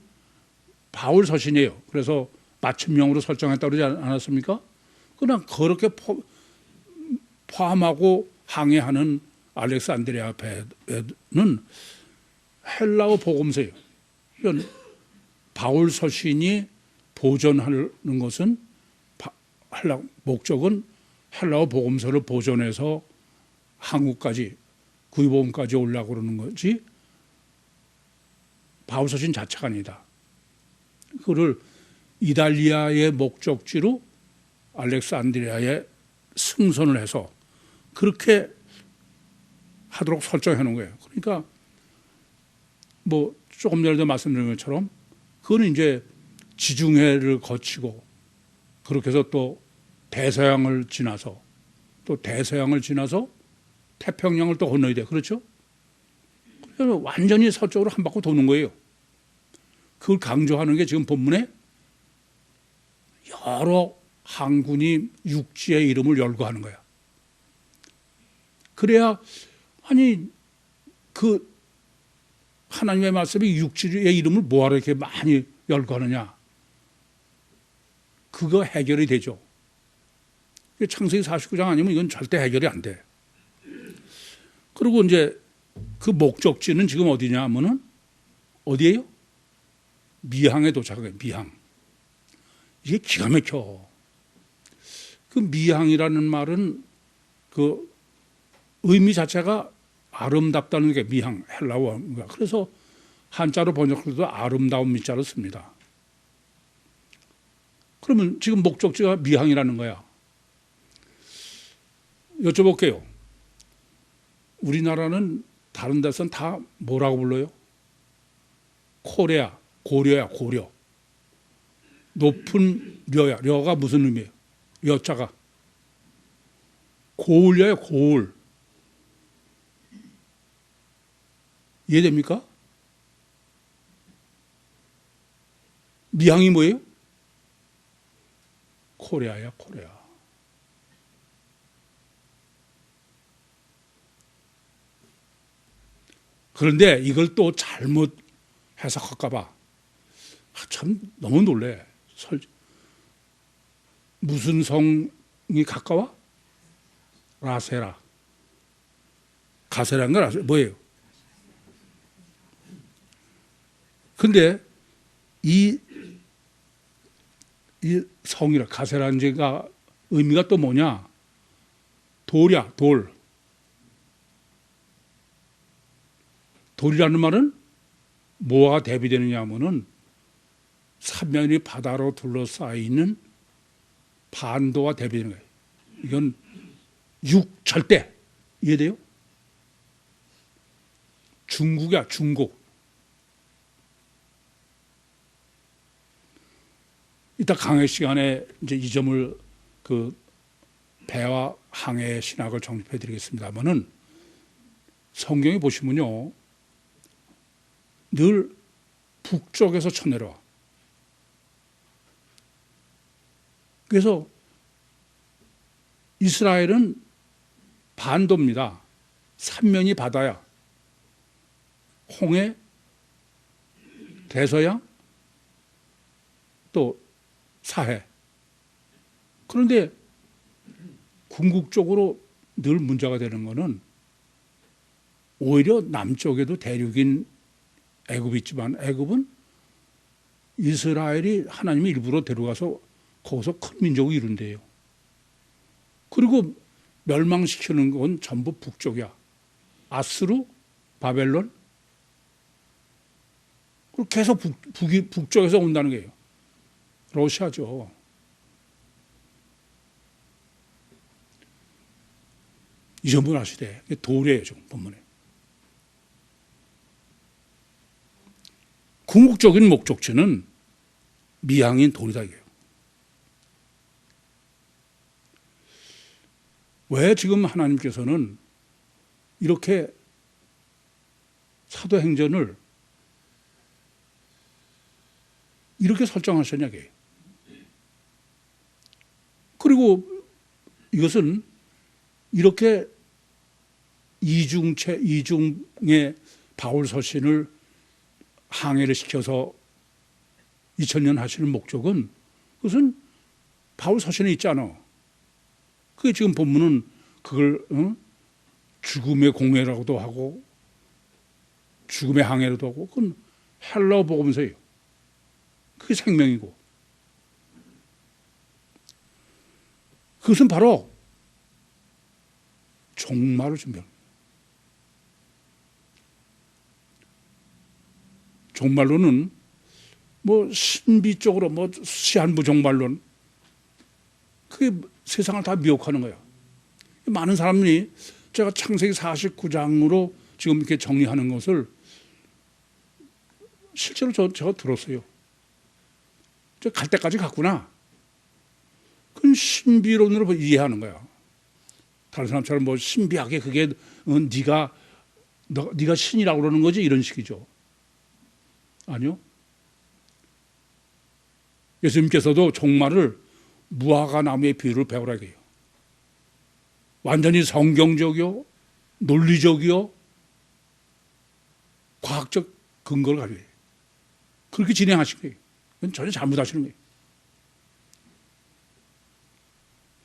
바울 서신이에요. 그래서 맞춤형으로 설정했다고 그러지 않았습니까? 그러나 그렇게 포함하고 항해하는 알렉산드리아 배는 헬라어 복음서예요. 그러니까 바울 서신이 보존하는 것은 목적은 헬라어 복음서를 보존해서 한국까지 구이복음까지 오려고 그러는 거지 바울 서신 자체가 아니다. 그를 이달리아의 목적지로 알렉산드리아에 승선을 해서 그렇게 하도록 설정해 놓은 거예요. 그러니까 뭐 조금 전에도 말씀드린 것처럼 그거는 이제 지중해를 거치고 그렇게 해서 또 대서양을 지나서 태평양을 또 건너야 돼. 그렇죠? 그래서 완전히 서쪽으로 한 바퀴 도는 거예요. 그걸 강조하는 게 지금 본문에 여러 항군이 육지의 이름을 열고 하는 거야. 그래야 그 하나님의 말씀이 육지의 이름을 뭐하러 이렇게 많이 열고 하느냐. 그거 해결이 되죠. 창세기 49장 아니면 이건 절대 해결이 안 돼. 그리고 이제 그 목적지는 지금 어디냐 하면은 어디예요? 미항에 도착해요. 미항. 이게 기가 막혀. 그 미항이라는 말은 그 의미 자체가 아름답다는 게 미항, 헬라어가. 그래서 한자로 번역할 때도 아름다운 미자로 씁니다. 그러면 지금 목적지가 미항이라는 거야. 여쭤볼게요. 우리나라는 다른 데서는 다 뭐라고 불러요? 코레아, 고려야, 고려. 높은 려야. 려가 무슨 의미예요? 여자가. 고을이에요, 고을. 이해됩니까? 미항이 뭐예요? 코레아야, 코레아. 그런데 이걸 또 잘못 해석할까봐 참 너무 놀래. 무슨 성이 가까워? 라세라. 가세라는 건 아세요? 뭐예요? 근데 이 성이라 가세라는 제가 의미가 또 뭐냐? 돌이야, 돌. 돌이라는 말은 뭐가 대비되느냐 하면은 삼면이 바다로 둘러싸이는 반도가 대비되는 거예요. 이건 육절대. 이해돼요? 중국이야, 중국. 이따 강의 시간에 이제 이 점을 그 배와 항해 신학을 정립해 드리겠습니다만은 성경에 보시면요. 늘 북쪽에서 쳐내려와. 그래서 이스라엘은 반도입니다. 삼면이 바다야. 홍해, 대서양, 또 사해. 그런데 궁극적으로 늘 문제가 되는 것은 오히려 남쪽에도 대륙인 애굽이 있지만 애굽은 이스라엘이 하나님이 일부러 데려가서 거기서 큰 민족을 이룬대요. 그리고 멸망시키는 건 전부 북쪽이야. 아스루, 바벨론. 그리고 계속 북쪽에서 온다는 거예요. 러시아죠. 이 점을 아시되 돌이에요, 지금 본문에. 궁극적인 목적지는 미항인 돌이다 이게요. 왜 지금 하나님께서는 이렇게 사도행전을 이렇게 설정하셨냐고요. 그리고 이것은 이렇게 이중의 바울 서신을 항해를 시켜서 2000년 하시는 목적은 그것은 바울 서신에 있잖아. 그게 지금 본문은 그걸 죽음의 공회라고도 하고 죽음의 항해라도 하고 그건 헬라어 복음서예요. 그게 생명이고 그것은 바로 종말을 준비합니다. 종말론은 뭐 신비적으로 뭐 시한부 종말론 그게 세상을 다 미혹하는 거야. 많은 사람들이 제가 창세기 49장으로 지금 이렇게 정리하는 것을 실제로 제가 들었어요. 갈 때까지 갔구나. 그건 신비론으로 이해하는 거야. 다른 사람처럼 뭐 신비하게 그게 네가 신이라고 그러는 거지 이런 식이죠. 아니요. 예수님께서도 종말을 무화과 나무의 비유를 배우라 해요. 완전히 성경적이요, 논리적이요, 과학적 근거를 가지고 그렇게 진행하신 거예요. 그건 전혀 잘못하시는 거예요.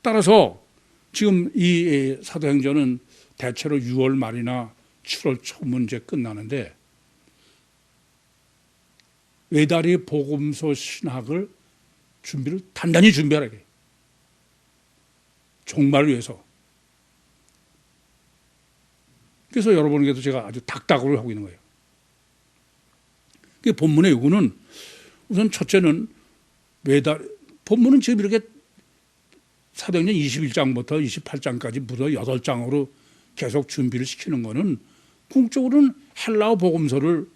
따라서 지금 이 사도행전은 대체로 6월 말이나 7월 초면 이제 끝나는데 외다리 복음서 신학을 단단히 준비하라 해요. 종말을 위해서. 그래서 여러분에게도 제가 아주 닥닥을 하고 있는 거예요. 그 본문의 요구는 우선 첫째는 본문은 지금 이렇게 사도행전 21장부터 28장까지 무려 8장으로 계속 준비를 시키는 거는 궁극적으로는 헬라어 복음서를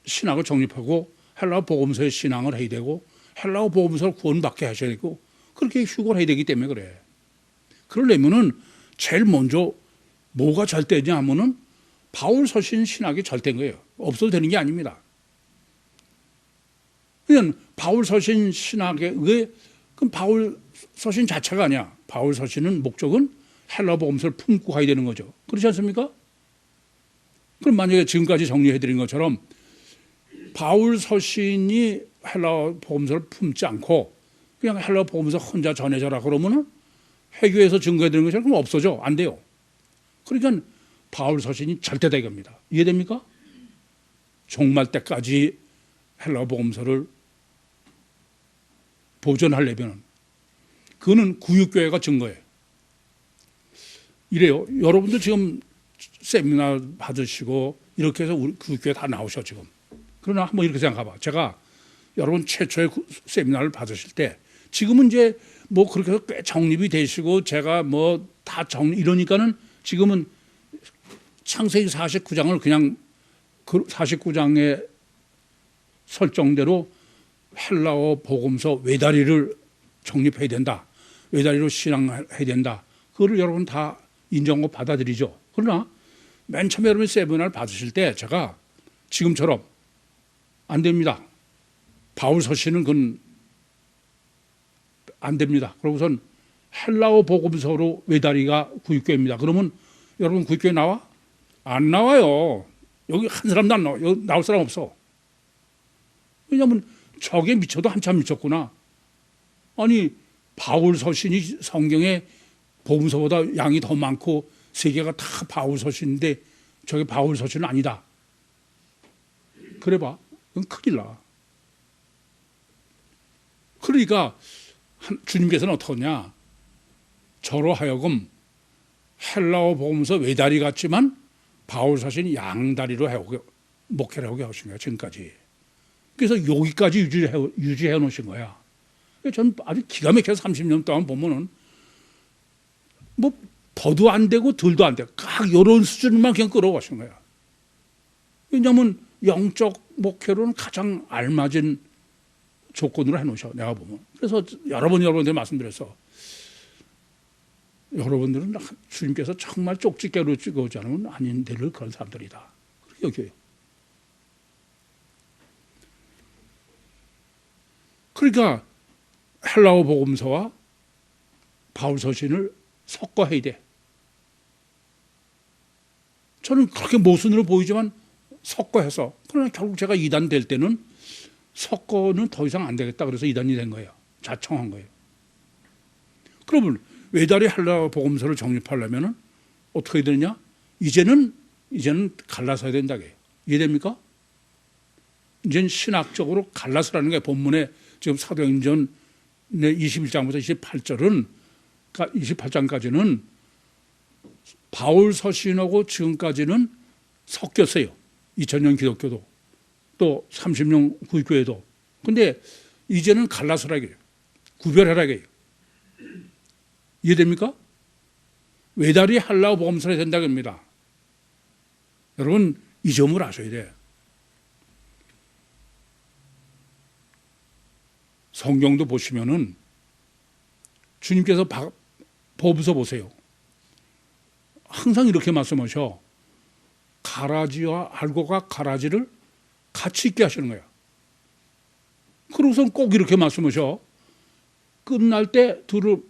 신학을 정립하고 헬라어 복음서의 신앙을 해야 되고 헬라어 복음서를 구원받게 하셔야 되고 그렇게 휴거를 해야 되기 때문에 그래. 그러려면은 제일 먼저 뭐가 절대냐 하면은 바울 서신 신학이 절대인 거예요. 없어도 되는 게 아닙니다. 그냥 바울 서신 신학에 왜 그럼 바울 서신 자체가 아니야. 바울 서신은 목적은 헬라 복음서를 품고 가야 되는 거죠. 그렇지 않습니까? 그럼 만약에 지금까지 정리해드린 것처럼 바울 서신이 헬라 복음서를 품지 않고 그냥 헬라 복음서 혼자 전해져라 그러면은 회교에서 증거해드리는 것처럼 그럼 없어져. 안 돼요. 그러니까 바울 서신이 절대다 이겁니다. 이해됩니까? 종말 때까지 헬라 복음서를 보존하려면 그거는 구육교회가 증거예요. 이래요. 여러분들 지금 세미나 받으시고 이렇게 해서 우리 구육교회 다 나오셔 지금. 그러나 한번 이렇게 생각해봐. 제가 여러분 최초의 세미나를 받으실 때 지금은 이제 뭐 그렇게 해서 꽤 정립이 되시고 제가 뭐 다 이러니까는 지금은 창세기 49장을 그냥 그 49장의 설정대로 헬라어 복음서 외다리를 정립해야 된다. 외다리로 신앙해야 된다. 그거를 여러분 다 인정하고 받아들이죠. 그러나 맨 처음에 여러분 세미나를 받으실 때 제가 지금처럼 안 됩니다. 바울 서신은 그건 안 됩니다. 그러고선 헬라어 복음서로 외다리가 구육교회입니다. 그러면 여러분 구육교회 나와? 안 나와요. 여기 한 사람도 안 나와. 여기 나올 사람 없어. 왜냐하면 저게 미쳐도 한참 미쳤구나. 아니 바울 서신이 성경에 복음서보다 양이 더 많고 세 개가 다 바울 서신인데 저게 바울 서신은 아니다. 그래 봐. 그건 큰일 나. 그러니까 주님께서는 어떻게 하냐. 저로 하여금 헬라어 복음서 외다리 같지만 바울 서신이 양다리로 목회를 하게 하신 거야 지금까지. 그래서 여기까지 유지해 놓으신 거야. 저는 아주 기가 막혀서 30년 동안 보면은 뭐 더도 안 되고 덜도 안 되고 각 이런 수준만 그냥 끌어가신 거야. 왜냐하면 영적 목회로는 가장 알맞은 조건으로 해놓으셔 내가 보면. 그래서 여러분들 말씀드려서 여러분들은 주님께서 정말 쪽집게로 찍어오지 않으면 아닌 데를 그런 사람들이다. 그렇게 여겨요. 그러니까 헬라어 복음서와 바울 서신을 섞어야 돼. 저는 그렇게 모순으로 보이지만 섞어해서 그러나 결국 제가 이단 될 때는 섞어는 더 이상 안 되겠다 그래서 이단이 된 거예요. 자청한 거예요. 그러면 외다리 헬라어 복음서를 정립하려면 어떻게 해야 되느냐? 이제는 갈라서야 된다. 이해됩니까? 이제는 신학적으로 갈라서라는 게 본문에 지금 사도행전 21장부터 28장까지는 바울 서신하고 지금까지는 섞였어요. 2000년 기독교도 또 30년 구교회도. 근데 이제는 갈라서라게 해요. 구별하라게 해요. 이해됩니까? 외다리 헬라어 복음서를 해야 된다고 합니다. 여러분 이 점을 아셔야 돼. 성경도 보시면은 주님께서 복음서 보세요. 항상 이렇게 말씀하셔. 가라지와 알고가 가라지를 같이 있게 하시는 거야. 그러고선 꼭 이렇게 말씀하셔. 끝날 때 둘을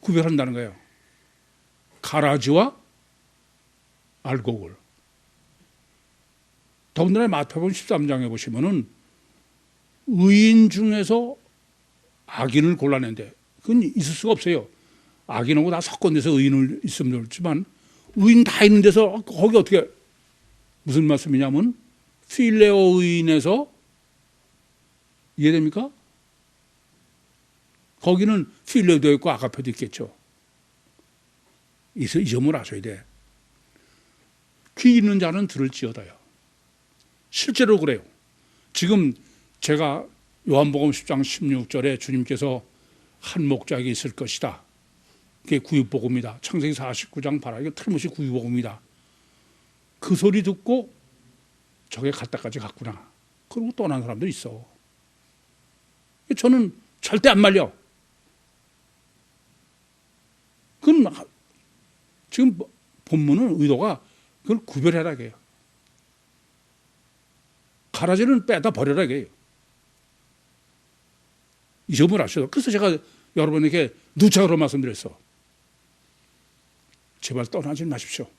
구별한다는 거예요. 가라지와 알곡을. 더군다나 마태복음 13장에 보시면은 의인 중에서 악인을 골라낸대. 그건 있을 수가 없어요. 악인하고 다 섞어내서 의인을 있으면 좋지만 의인 다 있는 데서 거기 어떻게 무슨 말씀이냐면 필레오 의인에서 이해됩니까? 거기는 필레오도 있고 아가페도 있겠죠. 이 점을 아셔야 돼. 귀 있는 자는 들을지어다요. 실제로 그래요. 지금 제가 요한복음 10장 16절에 주님께서 한 목자에게 있을 것이다. 그게 구유복음이다. 창세기 49장 봐라. 이거 틀림없이 구유복음이다. 그 소리 듣고 저게 갈 때까지 갔구나. 그러고 떠난 사람도 있어. 저는 절대 안 말려. 그건 지금 본문은 의도가 그걸 구별해라 해요. 가라지는 빼다 버려라 해요. 이 점을 아셔요. 그래서 제가 여러분에게 누차로 말씀드렸어. 제발 떠나지 마십시오.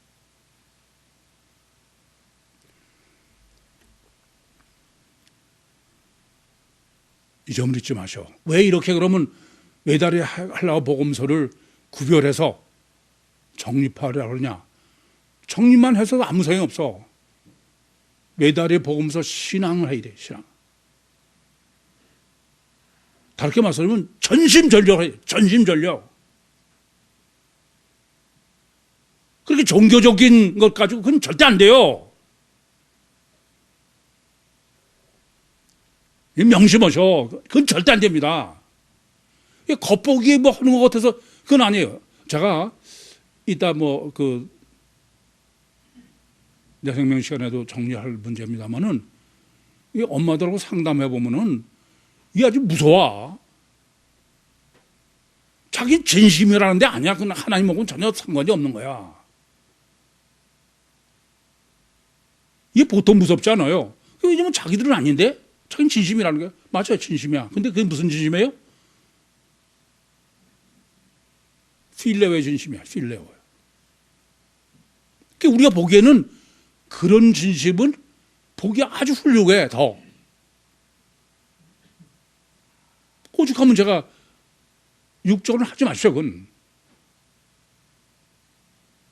이 점을 잊지 마셔. 왜 이렇게 그러면 외다리 하려고 복음서를 구별해서 정립하려고 그러냐. 정립만 해서도 아무 소용이 없어. 외다리 복음서 신앙을 해야 돼. 신앙. 다르게 말하면 전심전력 해요. 전심전력. 그렇게 종교적인 것 가지고 그건 절대 안 돼요. 명심하셔. 그건 절대 안 됩니다. 겉보기에 뭐 하는 것 같아서 그건 아니에요. 제가 이따 내 생명 시간에도 정리할 문제입니다만은 이 엄마들하고 상담해 보면은 이게 아주 무서워. 자기 진심이라는 데 아니야. 그건 하나님하고는 전혀 상관이 없는 거야. 이게 보통 무섭지 않아요. 왜냐면 자기들은 아닌데 자기는 진심이라는 거야. 맞아요. 진심이야. 근데 그게 무슨 진심이에요? 필레오의 진심이야. 필레오. 우리가 보기에는 그런 진심은 보기 아주 훌륭해. 더 오죽하면 제가 육적으로 하지 마시오. 그건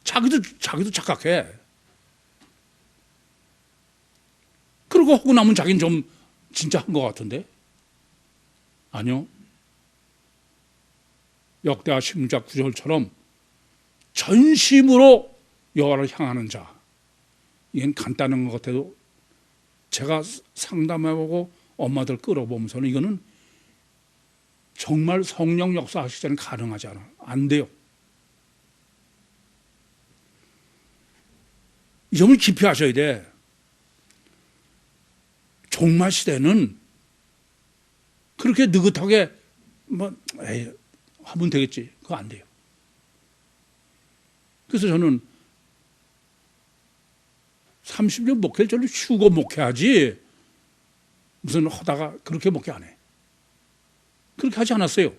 자기도 착각해. 그러고 하고 나면 자기는 좀 진짜 한 것 같은데 아니요. 역대하 16장 9절처럼 전심으로 여호와를 향하는 자. 이건 간단한 것 같아도 제가 상담해보고 엄마들 끌어보면서는 이거는 정말 성령 역사하시기 전에 가능하지 않아. 안 돼요. 이 점을 깊이 하셔야 돼. 종말 시대는 그렇게 느긋하게 하면 되겠지. 그거 안 돼요. 그래서 저는 30년 목회를 저는 쉬고 목회하지 무슨 하다가 그렇게 목회 안 해. 그렇게 하지 않았어요.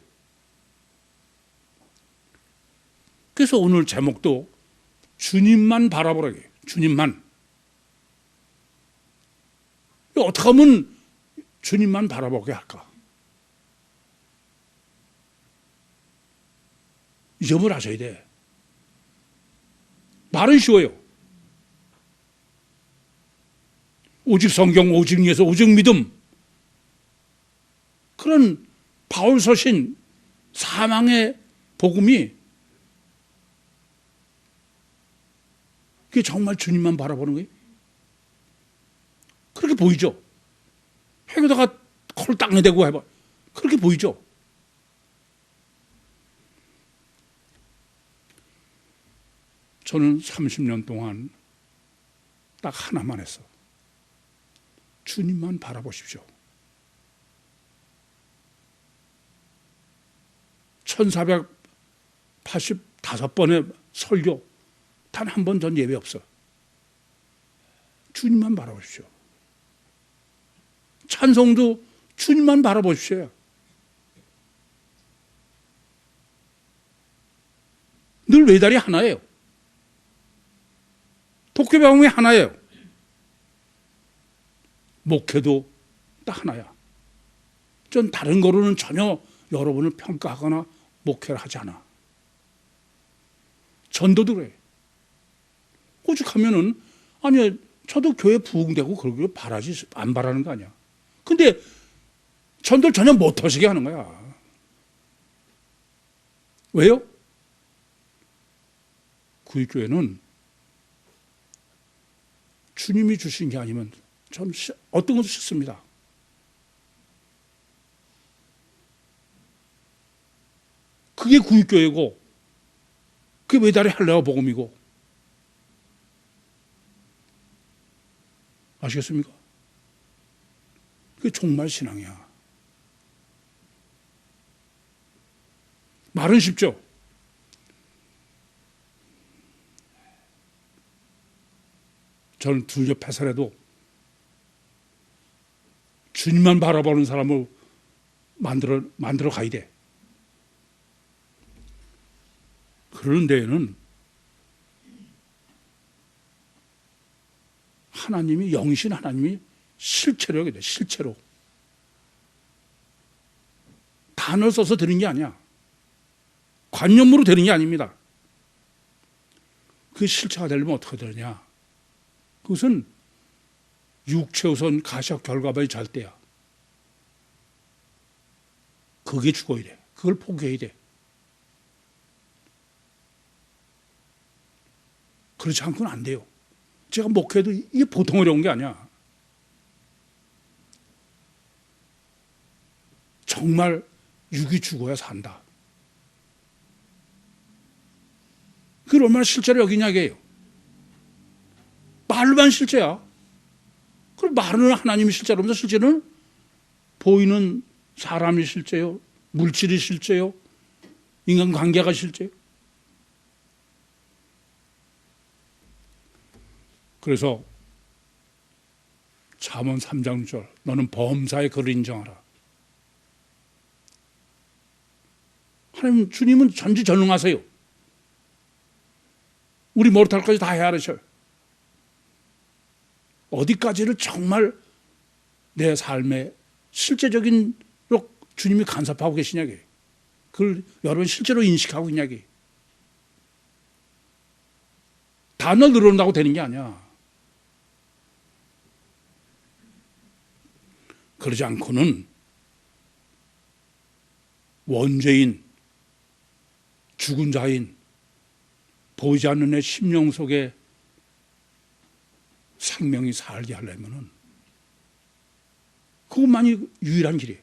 그래서 오늘 제목도 주님만 바라보라고 해요. 주님만. 어떻게 하면 주님만 바라보게 할까? 이 점을 아셔야 돼. 말은 쉬워요. 오직 성경, 오직 예수, 오직 믿음. 그런 바울 서신 사망의 복음이 그게 정말 주님만 바라보는 거예요? 그렇게 보이죠? 해에다가 콜 땅에 대고 해봐. 그렇게 보이죠? 저는 30년 동안 딱 하나만 했어. 주님만 바라보십시오. 1485번의 설교 단 한 번 전 예배 없어. 주님만 바라보십시오. 찬송도 주님만 바라보십시오. 늘 외다리 하나예요. 도쿄병원이 하나예요. 목회도 딱 하나야. 전 다른 거로는 전혀 여러분을 평가하거나 목회를 하지 않아. 전도도 그래. 오죽하면은 아니 저도 교회 부흥되고 그러기를 바라지 안 바라는 거 아니야. 근데 전도를 전혀 못 하시게 하는 거야. 왜요? 구입교회는 주님이 주신 게 아니면 전 어떤 것도 싫습니다. 그게 구입교회고 그게 외다리 할례와 복음이고 아시겠습니까? 그게 정말 신앙이야. 말은 쉽죠. 저는 두 옆에 서라도 주님만 바라보는 사람을 만들어 가야 돼. 그런 데에는 하나님이, 영이신 하나님이 실체로 하게 돼. 실체로. 단어 써서 되는 게 아니야. 관념으로 되는 게 아닙니다. 그 실체가 되려면 어떻게 되느냐. 그것은 육체 우선 가시적 결과물이 잘 때야. 그게 죽어야 돼. 그걸 포기해야 돼. 그렇지 않고는 안 돼요. 제가 목회도 이게 보통 어려운 게 아니야. 정말 육이 죽어야 산다. 그걸 얼마나 실제로 여기냐게요. 말로만 실제야. 그럼 말은 하나님이 실제로면서 실제는 보이는 사람이 실제요, 물질이 실제요, 인간관계가 실제요. 그래서 잠언 3장 6절 너는 범사의 그를 인정하라. 하나님, 주님은 전지전능하세요. 우리 머리털까지 다 헤아리셔요. 어디까지를 정말 내 삶의 실제적인 주님이 간섭하고 계시냐게. 그걸 여러분 실제로 인식하고 있냐게. 단어 늘어난다고 되는 게 아니야. 그러지 않고는 원죄인, 죽은 자인, 보이지 않는 내 심령 속에 생명이 살게 하려면은 그것만이 유일한 길이에요.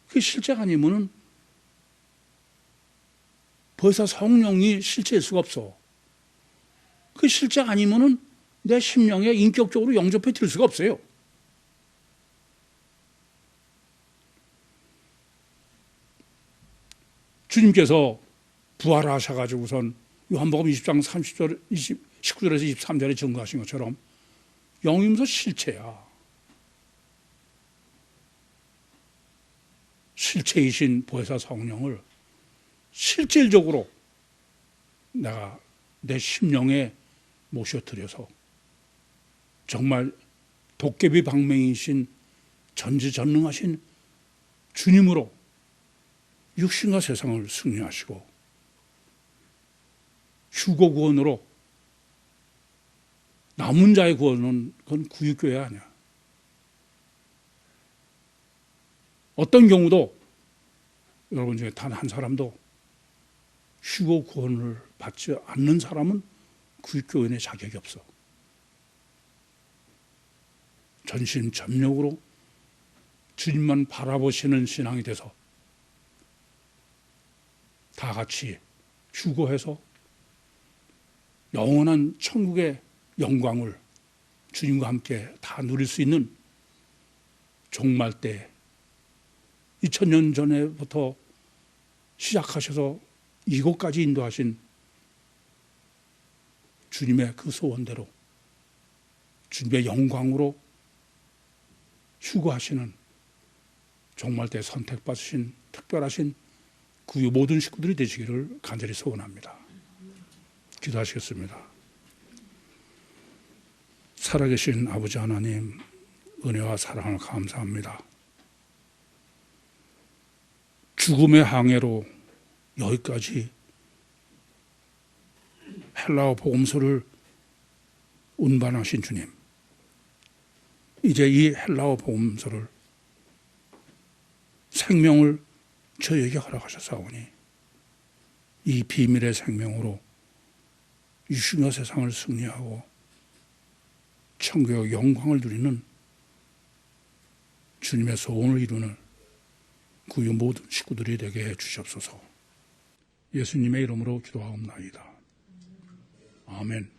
그게 실제가 아니면은 벌써 성령이 실제일 수가 없어. 그 실제가 아니면은 내 심령에 인격적으로 영접해 드릴 수가 없어요. 주님께서 부활하셔가지고선 요한복음 20장 30절, 19절에서 23절에 증거하신 것처럼 영이면서 실체야. 실체이신 보혜사 성령을 실질적으로 내가 내 심령에 모셔드려서 정말 도깨비 방맹이신 전지전능하신 주님으로 육신과 세상을 승리하시고 휴거 구원으로 남은 자의 구원은 그건 구육교회 아니야. 어떤 경우도 여러분 중에 단 한 사람도 휴거 구원을 받지 않는 사람은 구육교회의 자격이 없어. 전심전력으로 주님만 바라보시는 신앙이 돼서 다 같이 휴거해서 영원한 천국의 영광을 주님과 함께 다 누릴 수 있는 종말 때 2000년 전에부터 시작하셔서 이곳까지 인도하신 주님의 그 소원대로 주님의 영광으로 휴거하시는 종말 때 선택받으신 특별하신 구유 모든 식구들이 되시기를 간절히 소원합니다. 기도하시겠습니다. 살아계신 아버지 하나님, 은혜와 사랑을 감사합니다. 죽음의 항해로 여기까지 헬라어 복음서를 운반하신 주님, 이제 이 헬라어 복음서를 생명을 저에게 허락하셨사오니 이 비밀의 생명으로 육신과 세상을 승리하고 천국의 영광을 누리는 주님의 소원을 이루는 구유 모든 식구들이 되게 해주시옵소서. 예수님의 이름으로 기도하옵나이다. 아멘.